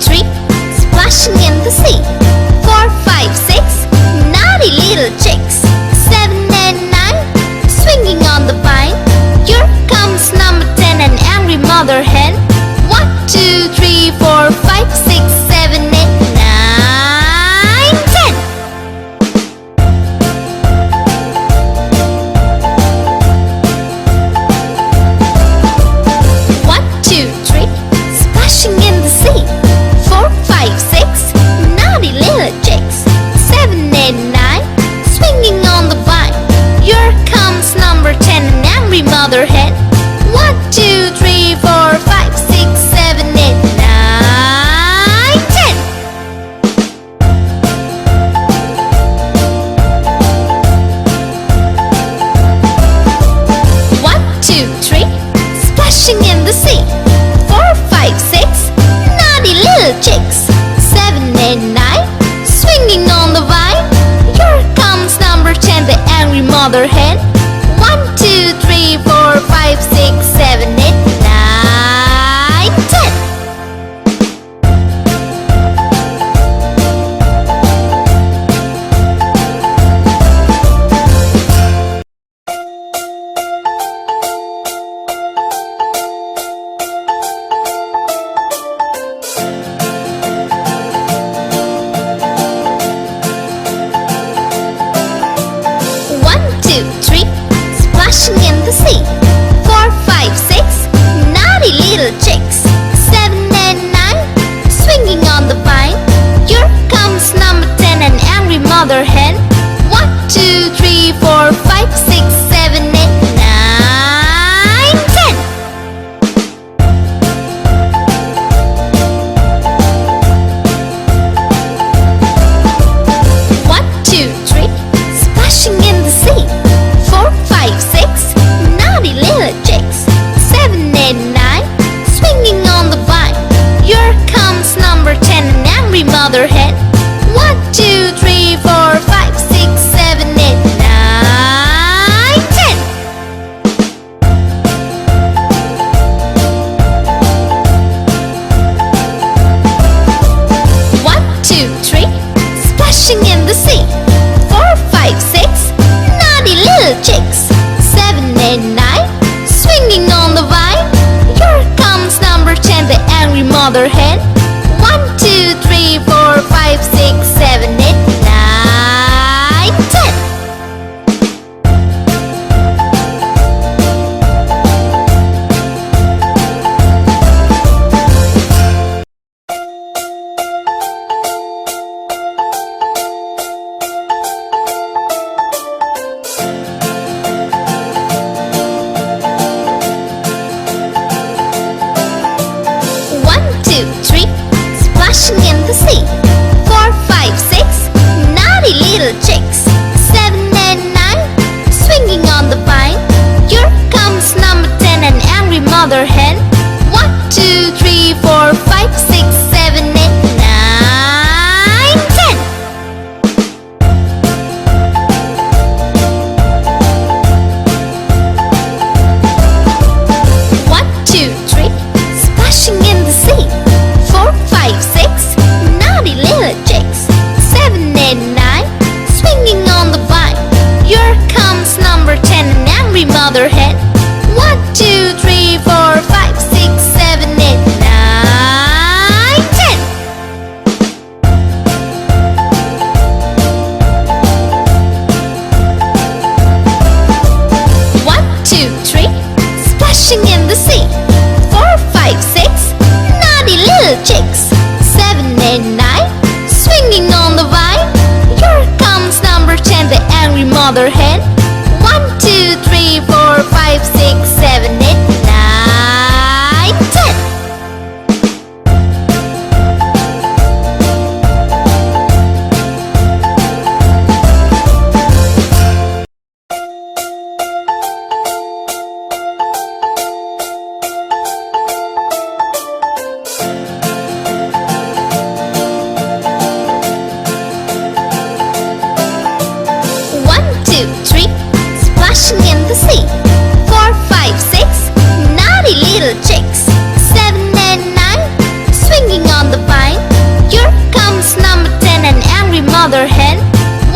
three, splashing in the sea. 4, 5, 6, naughty little chicks. 7 and 9, swinging on the vine. Here comes number 10, an angry mother hen. 1, 2, 3, 4, 5, 6, 7, 8, 9, 10. 1, 2, 3, splashing in the sea. 4, 5, 6, naughty little chicks. 7, 8, 9, swinging on the vine. Here comes number 10, an angry mother hen. 1, 2, 3, 4, 5, 6, 7, 8, 9, 10. 1, 2, 3, splashing in the sea. 4, 5, 6, naughty little chicks. 7, 8, 9, swinging on the vine. Here comes number 10, the angry mother hen. 1, 2, 3, 4, 5, 6, 7, 8, 9, 10. 1, 2, 3, splashing in the sea. 4, 5, 6, naughty little chicks. 7 and 9, swinging on the vine. Here comes number 10, an angry mother hen. 1, 2, 3, 4, 5, 6, 7, 8, 9, 10. 1, 2, 3, splashing in the sea. 4, 5, 6, naughty little chicks. 7, 8, 9, swinging on the vine. Here comes number 10, an angry mother hen. 1, 2, 3, 4, 5, 6, 7, 8, 9, 10. 1, 2, 3, splashing in the sea. 4, 5, 6, naughty little chicks. 7, 8, 9, swinging on the vine. Here comes number 10, the angry mother hen. 1, 2, 3, 4, 5, 6, 7, 8, 9, 10. 1, 2, 3, splashing in the sea. 4, 5, 6, naughty little chicks. 7 and 9, swinging on the vine. Here comes number 10, an angry mother hen. 1, 2, 3, 4, 5, 6, 7, 8, 9, 10. 1, 2, 3, splashing in the sea. 4, 5, 6, naughty little chicks. 7, 8, 9, swinging on the vine. Here comes number 10, an angry mother hen. 1, 2, 3, 4, 5, 6, 7, 8, 9, 10. 1, 2, 3, splashing in the sea. 4, 5, 6, naughty little chicks. 7, 8, 9, swinging on the vine. Here comes number 10, the angry mother hen. 1, 2, 3, 4, 5, 6, 7, 8, 9, 10. 2, 3, splashing in the sea. 4, 5, 6, naughty little chicks. 7 and 9, swinging on the vine. mother hen.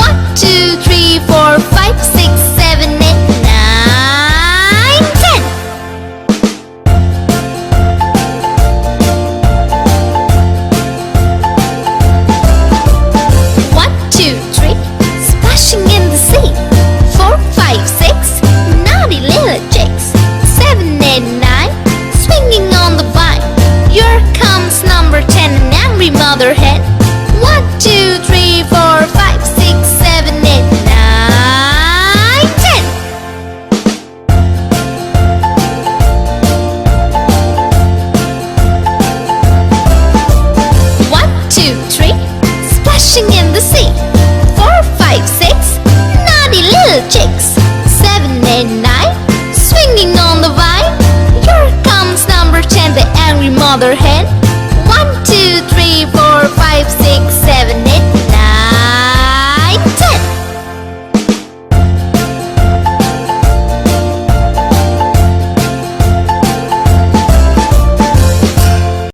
1, 2, 3, 4, 5, 6, 7, 8, 9, 10. 1, 2, 3, splashing in the sea. 4, 5, 6, naughty little chicks. 7, 8, 9, swinging on the vine. Here comes number 10, an angry mother hen. 1, 2, 3, 4, 5, 6, 7, 8, 9, 10. 1, 2, 3, splashing in the sea. 4, 5, 6, naughty little chicks. 7, 8, 9, swinging on the vine. Here comes number 10, the angry mother hen. 1, 2, 3, 4, 5, 6, 7,